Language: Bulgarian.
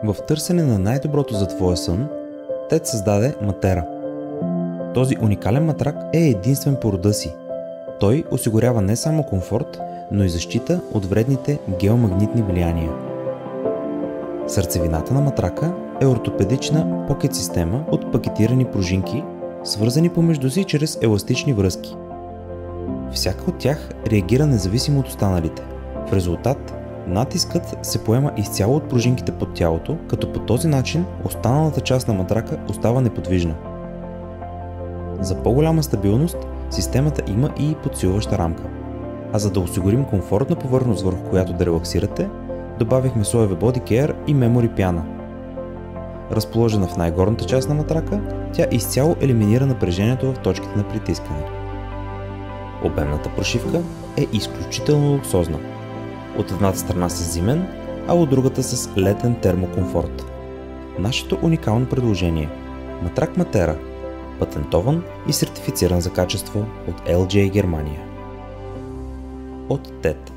В търсене на най-доброто за твоя сън, Тед създаде Матера. Този уникален матрак е единствен по рода си. Той осигурява не само комфорт, но и защита от вредните геомагнитни влияния. Сърцевината на матрака е ортопедична покет система от пакетирани пружинки, свързани помежду си чрез еластични връзки. Всяка от тях реагира независимо от останалите. В резултат, натискът се поема изцяло от пружинките под тялото, като по този начин останалата част на матрака остава неподвижна. За по-голяма стабилност, системата има и подсилваща рамка. А за да осигурим комфортна повърхност, върху която да релаксирате, добавихме слоеве Body Care и Memory пяна. Разположена в най-горната част на матрака, тя изцяло елиминира напрежението в точките на притискането. Обемната прошивка е изключително луксозна. От едната страна с зимен, а от другата с летен термокомфорт. Нашето уникално предложение – матрак Матера, патентован и сертифициран за качество от LG Германия. От TED.